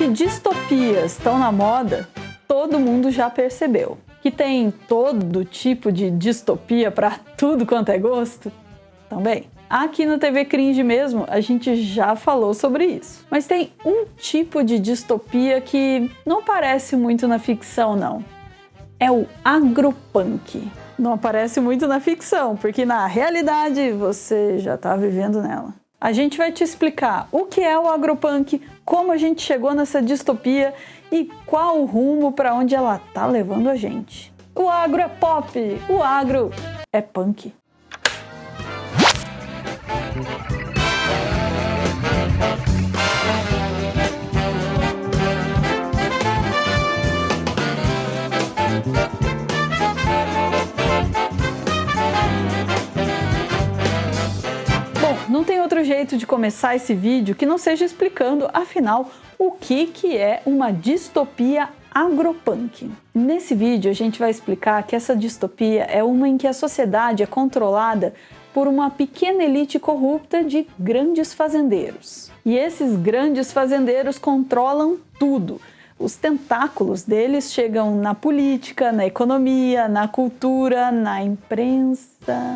Que distopias estão na moda, todo mundo já percebeu. Que tem todo tipo de distopia para tudo quanto é gosto, também. Aqui no TV Cringe mesmo, a gente já falou sobre isso. Mas tem um tipo de distopia que não aparece muito na ficção, não. É o agropunk. Não aparece muito na ficção, porque na realidade você já está vivendo nela. A gente vai te explicar o que é o agropunk, como a gente chegou nessa distopia e qual o rumo para onde ela tá levando a gente. O agro é pop, o agro é punk. Não tem outro jeito de começar esse vídeo que não seja explicando, afinal, o que é uma distopia agropunk. Nesse vídeo a gente vai explicar que essa distopia é uma em que a sociedade é controlada por uma pequena elite corrupta de grandes fazendeiros. E esses grandes fazendeiros controlam tudo. Os tentáculos deles chegam na política, na economia, na cultura, na imprensa.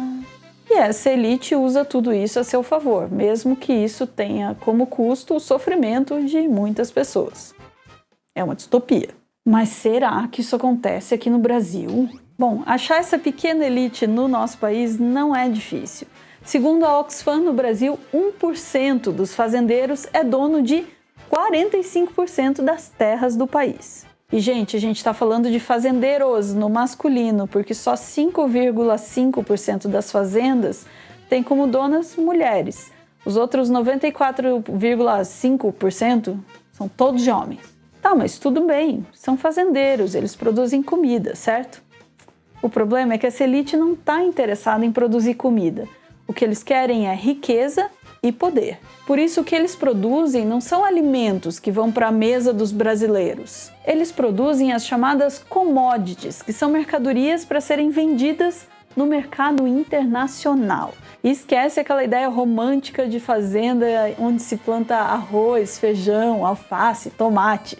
E essa elite usa tudo isso a seu favor, mesmo que isso tenha como custo o sofrimento de muitas pessoas. É uma distopia. Mas será que isso acontece aqui no Brasil? Bom, achar essa pequena elite no nosso país não é difícil. Segundo a Oxfam, no Brasil, 1% dos fazendeiros é dono de 45% das terras do país. E, gente, a gente está falando de fazendeiros no masculino, porque só 5,5% das fazendas tem como donas mulheres. Os outros 94,5% são todos de homens. Tá, mas tudo bem, são fazendeiros, eles produzem comida, certo? O problema é que essa elite não está interessada em produzir comida. O que eles querem é riqueza e poder. Por isso, o que eles produzem não são alimentos que vão para a mesa dos brasileiros. Eles produzem as chamadas commodities, que são mercadorias para serem vendidas no mercado internacional. E esquece aquela ideia romântica de fazenda onde se planta arroz, feijão, alface, tomate. O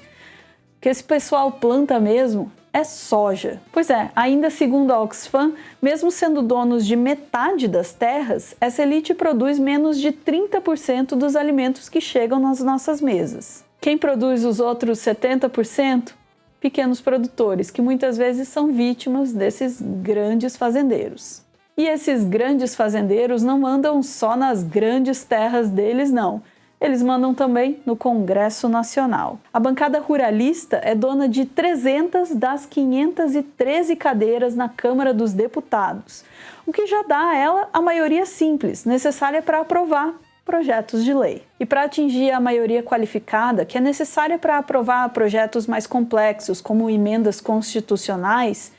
que esse pessoal planta mesmo é soja. Pois é, ainda segundo a Oxfam, mesmo sendo donos de metade das terras, essa elite produz menos de 30% dos alimentos que chegam nas nossas mesas. Quem produz os outros 70%? Pequenos produtores, que muitas vezes são vítimas desses grandes fazendeiros. E esses grandes fazendeiros não mandam só nas grandes terras deles, não. Eles mandam também no Congresso Nacional. A bancada ruralista é dona de 300 das 513 cadeiras na Câmara dos Deputados, o que já dá a ela a maioria simples, necessária para aprovar projetos de lei. E para atingir a maioria qualificada, que é necessária para aprovar projetos mais complexos, como emendas constitucionais,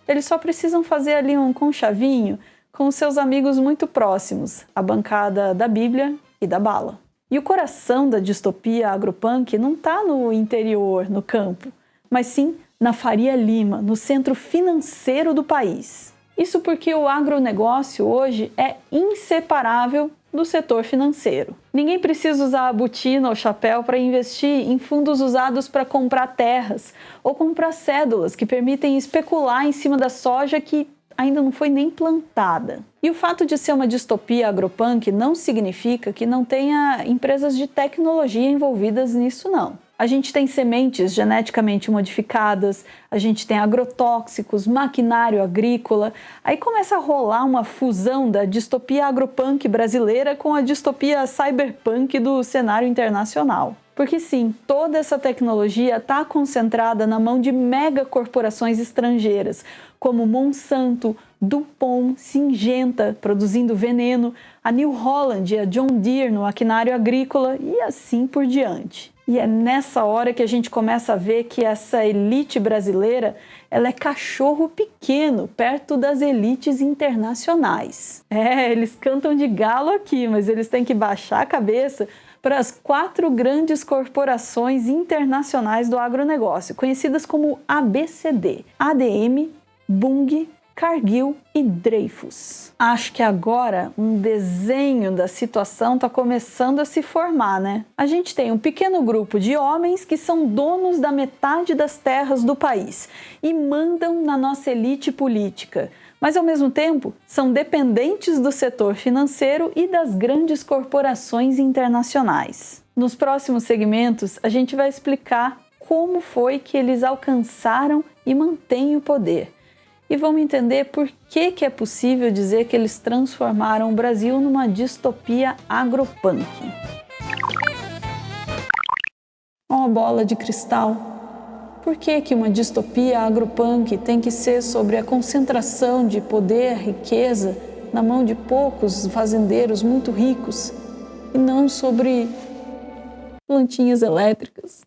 eles só precisam fazer ali um conchavinho com seus amigos muito próximos, a bancada da Bíblia e da bala. E o coração da distopia agropunk não está no interior, no campo, mas sim na Faria Lima, no centro financeiro do país. Isso porque o agronegócio hoje é inseparável do setor financeiro. Ninguém precisa usar a botina ou chapéu para investir em fundos usados para comprar terras ou comprar cédulas que permitem especular em cima da soja que ainda não foi nem plantada. E o fato de ser uma distopia agropunk não significa que não tenha empresas de tecnologia envolvidas nisso, não. A gente tem sementes geneticamente modificadas, a gente tem agrotóxicos, maquinário agrícola. Aí começa a rolar uma fusão da distopia agropunk brasileira com a distopia cyberpunk do cenário internacional. Porque sim, toda essa tecnologia está concentrada na mão de megacorporações estrangeiras, como Monsanto, DuPont, Syngenta, produzindo veneno, a New Holland e a John Deere no maquinário agrícola e assim por diante. E é nessa hora que a gente começa a ver que essa elite brasileira ela é cachorro pequeno perto das elites internacionais. Eles cantam de galo aqui, mas eles têm que baixar a cabeça para as 4 grandes corporações internacionais do agronegócio, conhecidas como ABCD, ADM, Bunge, Cargill e Dreyfus. Acho que agora um desenho da situação está começando a se formar, né? A gente tem um pequeno grupo de homens que são donos da metade das terras do país e mandam na nossa elite política, mas ao mesmo tempo são dependentes do setor financeiro e das grandes corporações internacionais. Nos próximos segmentos, a gente vai explicar como foi que eles alcançaram e mantêm o poder. E vamos entender por que é possível dizer que eles transformaram o Brasil numa distopia agropunk. Uma bola de cristal. Por que uma distopia agropunk tem que ser sobre a concentração de poder, riqueza, na mão de poucos fazendeiros muito ricos, e não sobre plantinhas elétricas?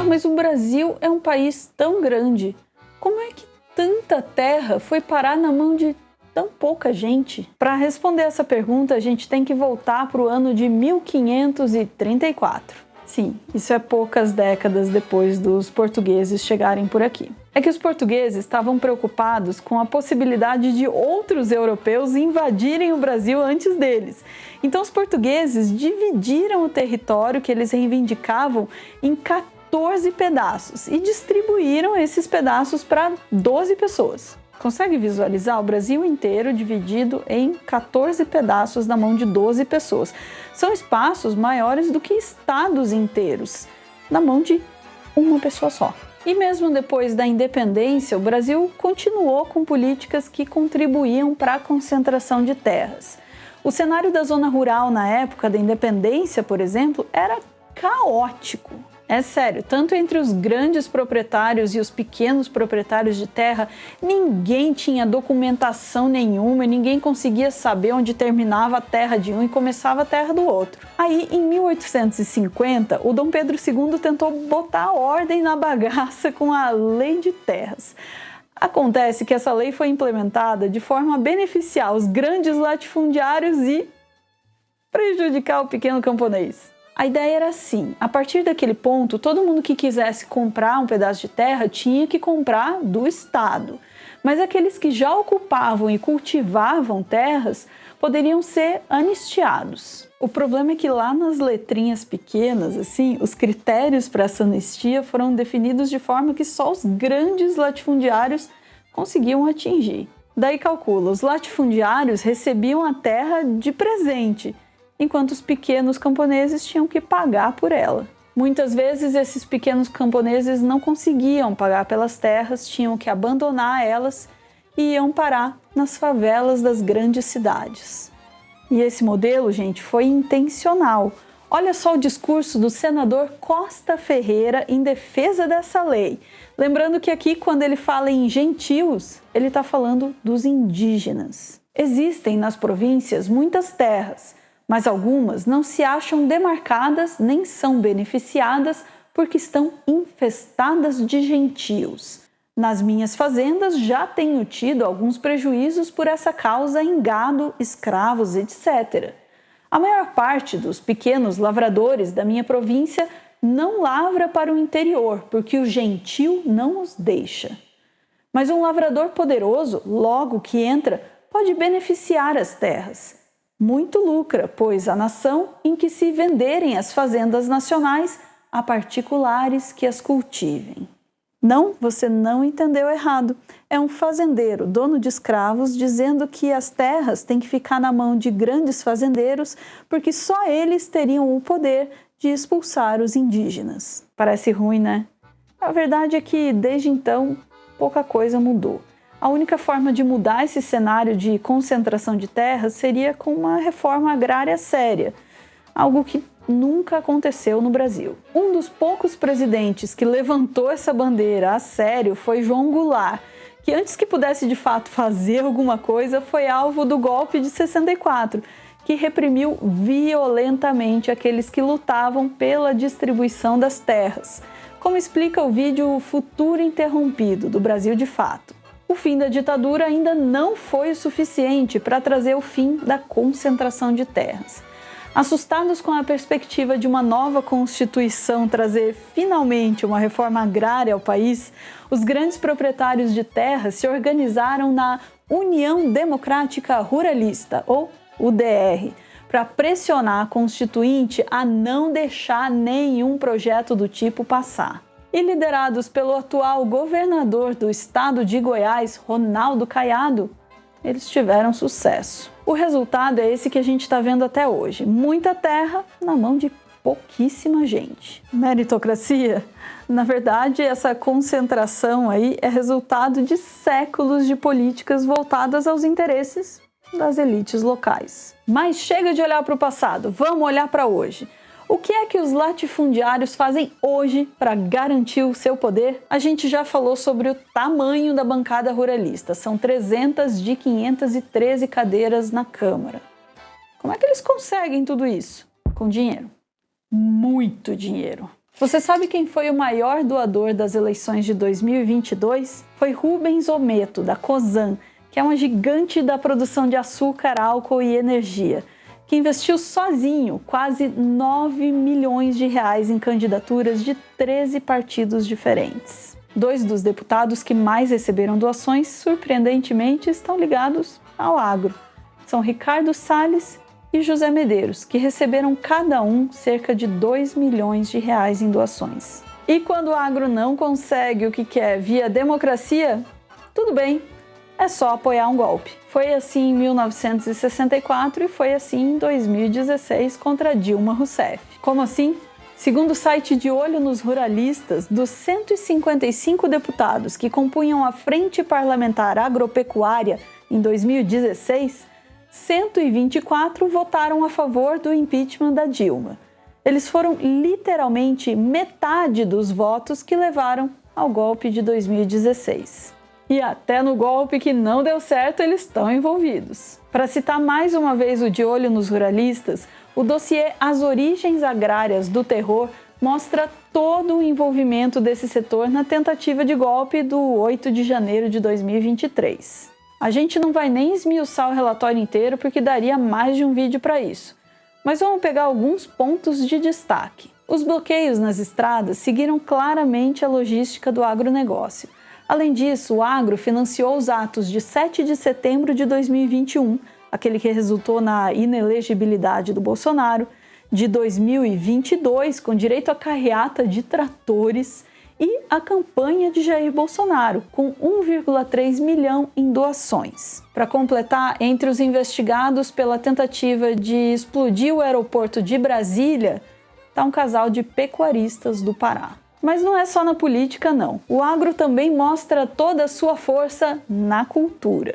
Mas o Brasil é um país tão grande. Como é que tanta terra foi parar na mão de tão pouca gente? Para responder essa pergunta, a gente tem que voltar para o ano de 1534. Sim, isso é poucas décadas depois dos portugueses chegarem por aqui. É que os portugueses estavam preocupados com a possibilidade de outros europeus invadirem o Brasil antes deles. Então os portugueses dividiram o território que eles reivindicavam em 14 pedaços e distribuíram esses pedaços para 12 pessoas. Consegue visualizar o Brasil inteiro dividido em 14 pedaços na mão de 12 pessoas? São espaços maiores do que estados inteiros, na mão de uma pessoa só. E mesmo depois da independência, o Brasil continuou com políticas que contribuíam para a concentração de terras. O cenário da zona rural na época da independência, por exemplo, era caótico. É sério, tanto entre os grandes proprietários e os pequenos proprietários de terra, ninguém tinha documentação nenhuma e ninguém conseguia saber onde terminava a terra de um e começava a terra do outro. Aí, em 1850, o Dom Pedro II tentou botar ordem na bagaça com a Lei de Terras. Acontece que essa lei foi implementada de forma a beneficiar os grandes latifundiários e prejudicar o pequeno camponês. A ideia era assim: a partir daquele ponto, todo mundo que quisesse comprar um pedaço de terra tinha que comprar do Estado. Mas aqueles que já ocupavam e cultivavam terras poderiam ser anistiados. O problema é que lá nas letrinhas pequenas, assim, os critérios para essa anistia foram definidos de forma que só os grandes latifundiários conseguiam atingir. Daí calcula, os latifundiários recebiam a terra de presente, enquanto os pequenos camponeses tinham que pagar por ela. Muitas vezes esses pequenos camponeses não conseguiam pagar pelas terras, tinham que abandonar elas e iam parar nas favelas das grandes cidades. E esse modelo, gente, foi intencional. Olha só o discurso do senador Costa Ferreira em defesa dessa lei. Lembrando que aqui, quando ele fala em gentios, ele está falando dos indígenas. Existem nas províncias muitas terras, mas algumas não se acham demarcadas nem são beneficiadas porque estão infestadas de gentios. Nas minhas fazendas já tenho tido alguns prejuízos por essa causa em gado, escravos, etc. A maior parte dos pequenos lavradores da minha província não lavra para o interior porque o gentio não os deixa. Mas um lavrador poderoso, logo que entra, pode beneficiar as terras. Muito lucra, pois a nação em que se venderem as fazendas nacionais a particulares que as cultivem. Não, você não entendeu errado. É um fazendeiro, dono de escravos, dizendo que as terras têm que ficar na mão de grandes fazendeiros porque só eles teriam o poder de expulsar os indígenas. Parece ruim, né? A verdade é que, desde então, pouca coisa mudou. A única forma de mudar esse cenário de concentração de terras seria com uma reforma agrária séria, algo que nunca aconteceu no Brasil. Um dos poucos presidentes que levantou essa bandeira a sério foi João Goulart, que antes que pudesse de fato fazer alguma coisa, foi alvo do golpe de 64, que reprimiu violentamente aqueles que lutavam pela distribuição das terras, como explica o vídeo Futuro Interrompido, do Brasil de Fato. O fim da ditadura ainda não foi o suficiente para trazer o fim da concentração de terras. Assustados com a perspectiva de uma nova Constituição trazer finalmente uma reforma agrária ao país, os grandes proprietários de terras se organizaram na União Democrática Ruralista, ou UDR, para pressionar a Constituinte a não deixar nenhum projeto do tipo passar. E liderados pelo atual governador do estado de Goiás, Ronaldo Caiado, eles tiveram sucesso. O resultado é esse que a gente está vendo até hoje. Muita terra na mão de pouquíssima gente. Meritocracia? Na verdade, essa concentração aí é resultado de séculos de políticas voltadas aos interesses das elites locais. Mas chega de olhar para o passado, vamos olhar para hoje. O que é que os latifundiários fazem hoje para garantir o seu poder? A gente já falou sobre o tamanho da bancada ruralista. São 300 de 513 cadeiras na Câmara. Como é que eles conseguem tudo isso? Com dinheiro. Muito dinheiro. Você sabe quem foi o maior doador das eleições de 2022? Foi Rubens Ometo, da Cosan, que é uma gigante da produção de açúcar, álcool e energia, que investiu sozinho quase 9 milhões de reais em candidaturas de 13 partidos diferentes. 2 dos deputados que mais receberam doações, surpreendentemente, estão ligados ao agro. São Ricardo Salles e José Medeiros, que receberam cada um cerca de 2 milhões de reais em doações. E quando o agro não consegue o que quer via democracia, tudo bem, é só apoiar um golpe. Foi assim em 1964 e foi assim em 2016 contra Dilma Rousseff. Como assim? Segundo o site de Olho nos Ruralistas, dos 155 deputados que compunham a Frente Parlamentar Agropecuária em 2016, 124 votaram a favor do impeachment da Dilma. Eles foram literalmente metade dos votos que levaram ao golpe de 2016. E até no golpe que não deu certo, eles estão envolvidos. Para citar mais uma vez o De Olho nos Ruralistas, o dossiê As Origens Agrárias do Terror mostra todo o envolvimento desse setor na tentativa de golpe do 8 de janeiro de 2023. A gente não vai nem esmiuçar o relatório inteiro porque daria mais de um vídeo para isso. Mas vamos pegar alguns pontos de destaque. Os bloqueios nas estradas seguiram claramente a logística do agronegócio. Além disso, o agro financiou os atos de 7 de setembro de 2021, aquele que resultou na inelegibilidade do Bolsonaro, de 2022, com direito à carreata de tratores, e a campanha de Jair Bolsonaro, com 1,3 milhão em doações. Para completar, entre os investigados pela tentativa de explodir o aeroporto de Brasília, está um casal de pecuaristas do Pará. Mas não é só na política, não. O agro também mostra toda a sua força na cultura.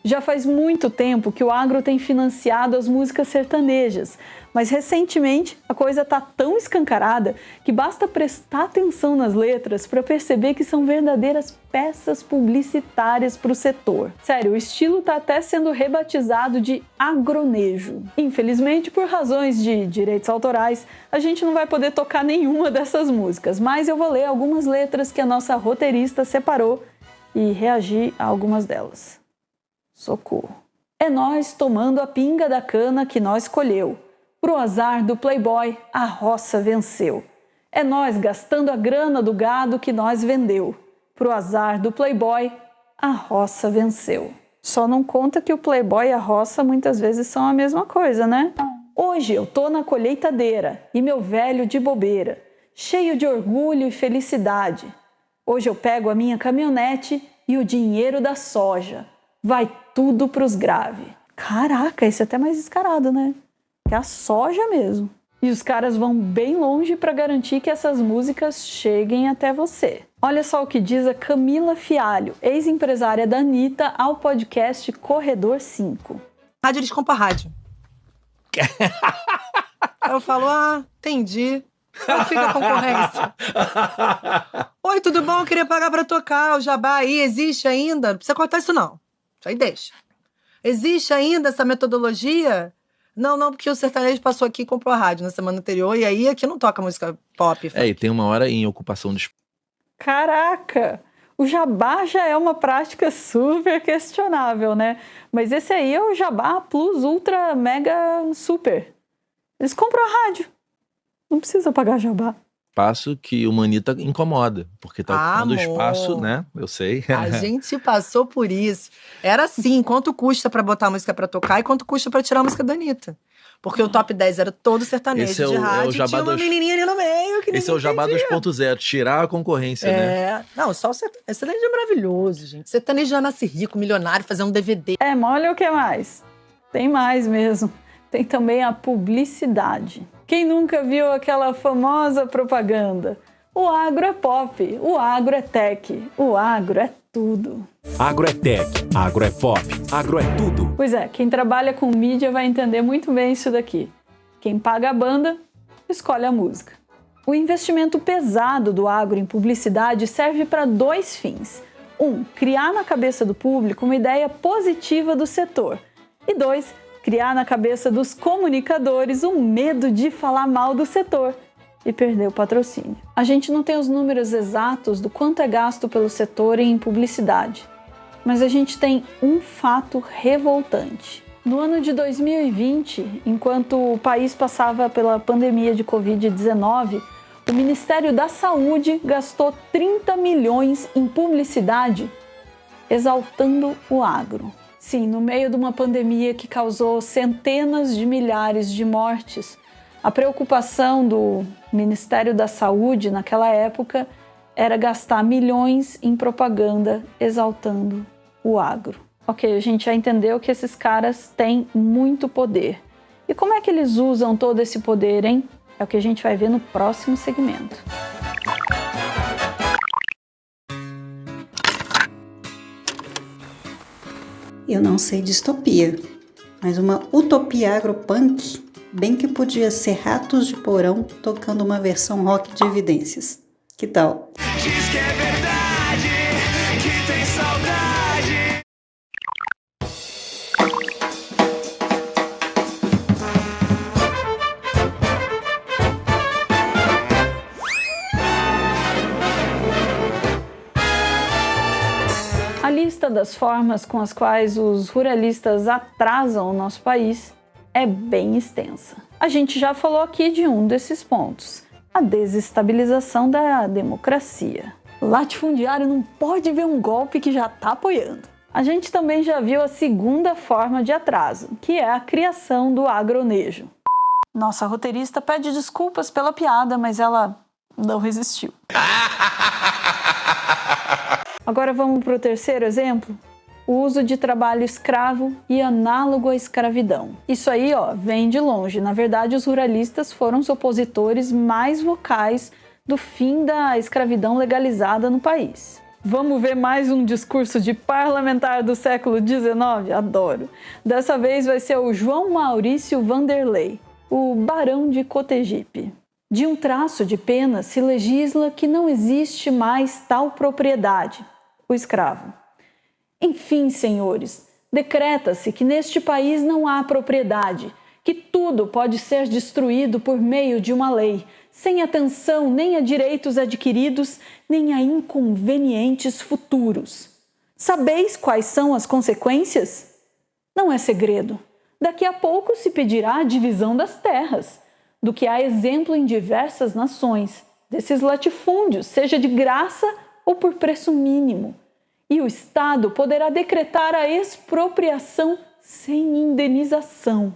Já faz muito tempo que o agro tem financiado as músicas sertanejas, mas recentemente a coisa está tão escancarada que basta prestar atenção nas letras para perceber que são verdadeiras peças publicitárias para o setor. Sério, o estilo está até sendo rebatizado de agronejo. Infelizmente, por razões de direitos autorais, a gente não vai poder tocar nenhuma dessas músicas, mas eu vou ler algumas letras que a nossa roteirista separou e reagir a algumas delas. Socorro. É nós tomando a pinga da cana que nós colheu. Pro azar do playboy, a roça venceu. É nós gastando a grana do gado que nós vendeu. Pro azar do playboy, a roça venceu. Só não conta que o playboy e a roça muitas vezes são a mesma coisa, né? Hoje eu tô na colheitadeira e meu velho de bobeira, cheio de orgulho e felicidade. Hoje eu pego a minha caminhonete e o dinheiro da soja. Vai tudo pros grave. Caraca, esse é até mais descarado, né? Que é a soja mesmo. E os caras vão bem longe para garantir que essas músicas cheguem até você. Olha só o que diz a Camila Fialho, ex-empresária da Anitta, ao podcast Corredor 5. Rádio eles compram rádio. Aí eu falo, entendi. Qual fica a concorrência? Oi, tudo bom? Eu queria pagar pra tocar. O jabá aí existe ainda? Não precisa cortar isso não. Isso aí deixa. Existe ainda essa metodologia? Não, porque o sertanejo passou aqui e comprou a rádio na semana anterior. E aí aqui não toca música pop. E tem uma hora em ocupação de... Caraca! O jabá já é uma prática super questionável, né? Mas esse aí é o jabá plus ultra mega super. Eles compram a rádio. Não precisa pagar jabá. Espaço que o Manita incomoda, porque tá ocupando Amor. espaço, né? Eu sei. A gente passou por isso. Era assim, quanto custa pra botar a música pra tocar e quanto custa pra tirar a música da Anitta. Porque o top 10 era todo sertanejo Esse é de o rádio jabá e tinha uma dos- menininha ali no meio que Esse é o ninguém jabá entendia. 2.0, tirar a concorrência, né? É, não, só o sertanejo é maravilhoso, gente. Sertanejo já nasce rico, milionário, fazer um DVD. É, mas olha o que mais. Tem mais mesmo. Tem também a publicidade. Quem nunca viu aquela famosa propaganda? O agro é pop, o agro é tech, o agro é tudo. Agro é tech, agro é pop, agro é tudo. Pois é, quem trabalha com mídia vai entender muito bem isso daqui. Quem paga a banda, escolhe a música. O investimento pesado do agro em publicidade serve para 2 fins. 1, criar na cabeça do público uma ideia positiva do setor. E 2, criar na cabeça dos comunicadores um medo de falar mal do setor e perder o patrocínio. A gente não tem os números exatos do quanto é gasto pelo setor em publicidade, mas a gente tem um fato revoltante. No ano de 2020, enquanto o país passava pela pandemia de Covid-19, o Ministério da Saúde gastou 30 milhões em publicidade, exaltando o agro. Sim, no meio de uma pandemia que causou centenas de milhares de mortes, a preocupação do Ministério da Saúde naquela época era gastar milhões em propaganda exaltando o agro. Ok, a gente já entendeu que esses caras têm muito poder. E como é que eles usam todo esse poder, hein? É o que a gente vai ver no próximo segmento. Eu não sei distopia, mas uma utopia agropunk bem que podia ser Ratos de Porão tocando uma versão rock de Evidências. Que tal? Diz que é verdade, que tem saudade. A lista das formas com as quais os ruralistas atrasam o nosso país é bem extensa. A gente já falou aqui de um desses pontos: a desestabilização da democracia. Latifundiário não pode ver um golpe que já está apoiando. A gente também já viu a segunda forma de atraso, que é a criação do agronejo. Nossa roteirista pede desculpas pela piada, mas ela não resistiu. Agora vamos para o terceiro exemplo? O uso de trabalho escravo e análogo à escravidão. Isso aí, vem de longe. Na verdade, os ruralistas foram os opositores mais vocais do fim da escravidão legalizada no país. Vamos ver mais um discurso de parlamentar do século XIX? Adoro! Dessa vez vai ser o João Maurício Vanderlei, o Barão de Cotegipe. De um traço de pena se legisla que não existe mais tal propriedade, o escravo. Enfim, senhores, decreta-se que neste país não há propriedade, que tudo pode ser destruído por meio de uma lei, sem atenção nem a direitos adquiridos, nem a inconvenientes futuros. Sabeis quais são as consequências? Não é segredo. Daqui a pouco se pedirá a divisão das terras, do que há exemplo em diversas nações, desses latifúndios, seja de graça ou por preço mínimo. E o Estado poderá decretar a expropriação sem indenização.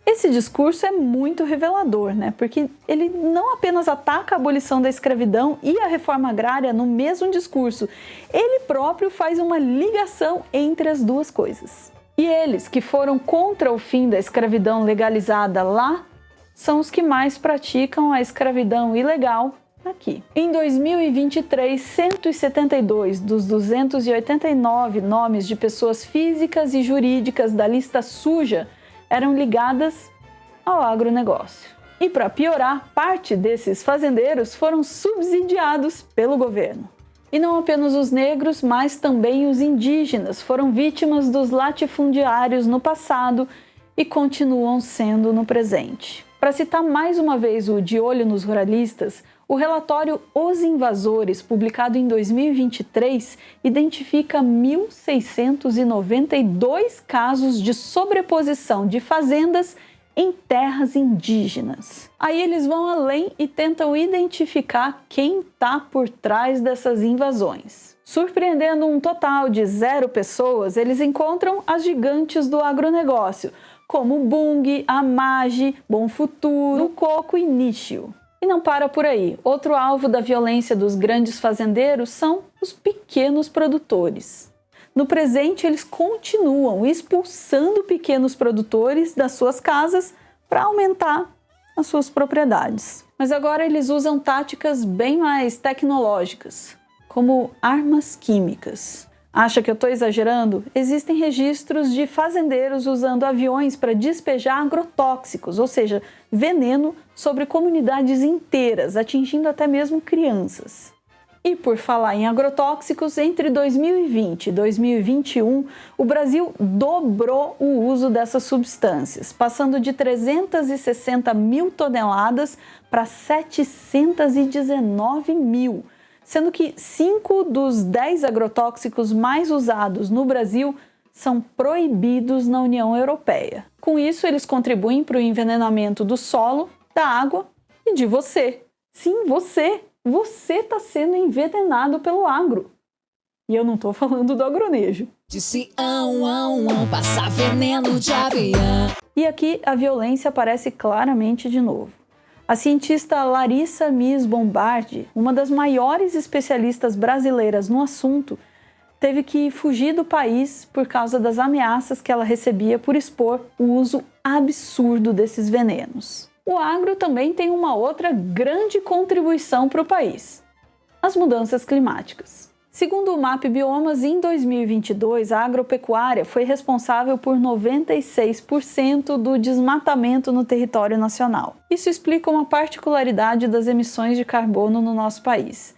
Esse discurso é muito revelador, né? Porque ele não apenas ataca a abolição da escravidão e a reforma agrária no mesmo discurso, ele próprio faz uma ligação entre as duas coisas. E eles, que foram contra o fim da escravidão legalizada lá, são os que mais praticam a escravidão ilegal aqui. Em 2023, 172 dos 289 nomes de pessoas físicas e jurídicas da lista suja eram ligadas ao agronegócio. E para piorar, parte desses fazendeiros foram subsidiados pelo governo. E não apenas os negros, mas também os indígenas foram vítimas dos latifundiários no passado e continuam sendo no presente. Para citar mais uma vez o De Olho nos Ruralistas, O relatório Os Invasores, publicado em 2023, identifica 1.692 casos de sobreposição de fazendas em terras indígenas. Aí eles vão além e tentam identificar quem está por trás dessas invasões. Surpreendendo um total de 0 pessoas, eles encontram as gigantes do agronegócio, como Bunge, Amage, Bom Futuro, Coco e Nishio. E não para por aí. Outro alvo da violência dos grandes fazendeiros são os pequenos produtores. No presente, eles continuam expulsando pequenos produtores das suas casas para aumentar as suas propriedades. Mas agora eles usam táticas bem mais tecnológicas, como armas químicas. Acha que eu estou exagerando? Existem registros de fazendeiros usando aviões para despejar agrotóxicos, ou seja, veneno, sobre comunidades inteiras, atingindo até mesmo crianças. E por falar em agrotóxicos, entre 2020 e 2021, o Brasil dobrou o uso dessas substâncias, passando de 360 mil toneladas para 719 mil. Sendo que 5 dos 10 agrotóxicos mais usados no Brasil são proibidos na União Europeia. Com isso, eles contribuem para o envenenamento do solo, da água e de você. Sim, você! Você está sendo envenenado pelo agro. E eu não estou falando do agronejo. Disse passar veneno de avião. E aqui a violência aparece claramente de novo. A cientista Larissa Mies Bombardi, uma das maiores especialistas brasileiras no assunto, teve que fugir do país por causa das ameaças que ela recebia por expor o uso absurdo desses venenos. O agro também tem uma outra grande contribuição para o país: as mudanças climáticas. Segundo o MAP Biomas, em 2022, a agropecuária foi responsável por 96% do desmatamento no território nacional. Isso explica uma particularidade das emissões de carbono no nosso país.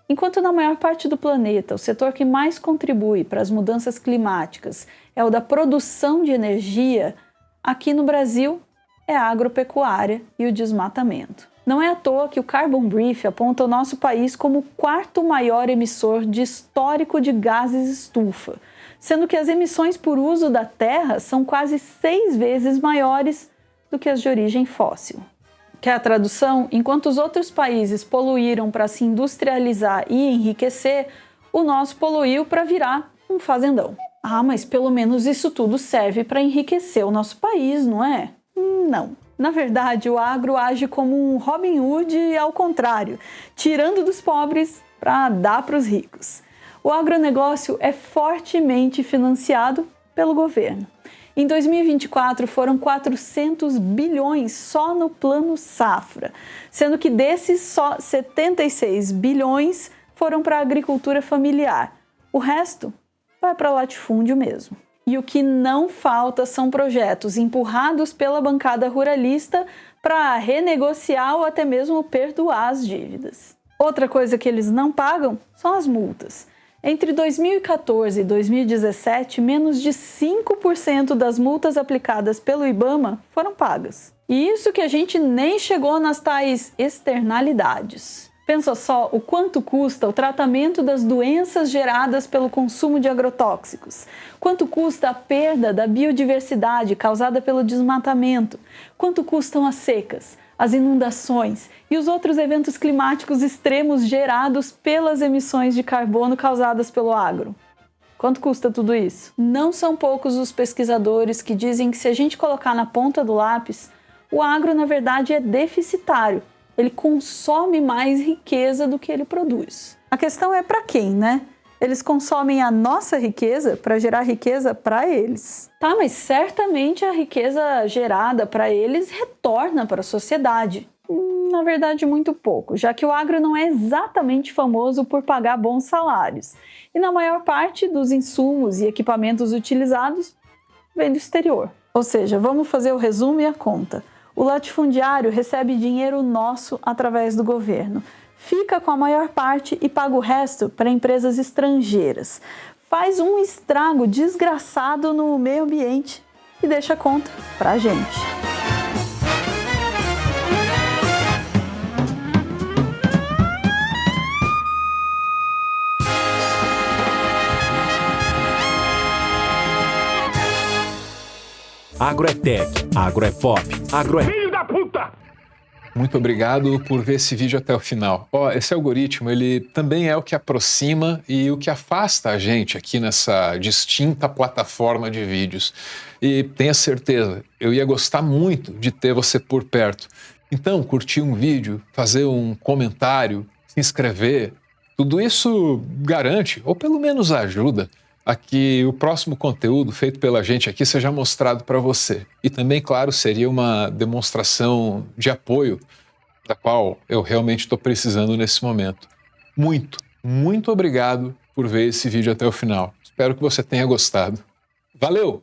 Enquanto na maior parte do planeta o setor que mais contribui para as mudanças climáticas é o da produção de energia, aqui no Brasil é a agropecuária e o desmatamento. Não é à toa que o Carbon Brief aponta o nosso país como o 4º maior emissor de histórico de gases estufa, sendo que as emissões por uso da terra são quase 6 vezes maiores do que as de origem fóssil. Que é a tradução? Enquanto os outros países poluíram para se industrializar e enriquecer, o nosso poluiu para virar um fazendão. Ah, mas pelo menos isso tudo serve para enriquecer o nosso país, não é? Não. Na verdade, o agro age como um Robin Hood ao contrário, tirando dos pobres para dar para os ricos. O agronegócio é fortemente financiado pelo governo. Em 2024, foram 400 bilhões só no Plano Safra, sendo que desses só 76 bilhões foram para a agricultura familiar. O resto vai para latifúndio mesmo. E o que não falta são projetos empurrados pela bancada ruralista para renegociar ou até mesmo perdoar as dívidas. Outra coisa que eles não pagam são as multas. Entre 2014 e 2017, menos de 5% das multas aplicadas pelo IBAMA foram pagas. E isso que a gente nem chegou nas tais externalidades. Pensa só o quanto custa o tratamento das doenças geradas pelo consumo de agrotóxicos. Quanto custa a perda da biodiversidade causada pelo desmatamento. Quanto custam as secas, as inundações e os outros eventos climáticos extremos gerados pelas emissões de carbono causadas pelo agro. Quanto custa tudo isso? Não são poucos os pesquisadores que dizem que se a gente colocar na ponta do lápis, o agro na verdade é deficitário. Ele consome mais riqueza do que ele produz. A questão é para quem, né? Eles consomem a nossa riqueza para gerar riqueza para eles. Tá, mas certamente a riqueza gerada para eles retorna para a sociedade. Na verdade, muito pouco, já que o agro não é exatamente famoso por pagar bons salários. E na maior parte dos insumos e equipamentos utilizados vem do exterior. Ou seja, vamos fazer o resumo e a conta. O latifundiário recebe dinheiro nosso através do governo, fica com a maior parte e paga o resto para empresas estrangeiras. Faz um estrago desgraçado no meio ambiente e deixa a conta para a gente. Agro é tech, agro é pop, agro é... Muito obrigado por ver esse vídeo até o final. Esse algoritmo, ele também é o que aproxima e o que afasta a gente aqui nessa distinta plataforma de vídeos. E tenha certeza, eu ia gostar muito de ter você por perto. Então, curtir um vídeo, fazer um comentário, se inscrever, tudo isso garante, ou pelo menos ajuda, a que o próximo conteúdo feito pela gente aqui seja mostrado para você. E também, claro, seria uma demonstração de apoio, da qual eu realmente estou precisando nesse momento. Muito obrigado por ver esse vídeo até o final. Espero que você tenha gostado. Valeu!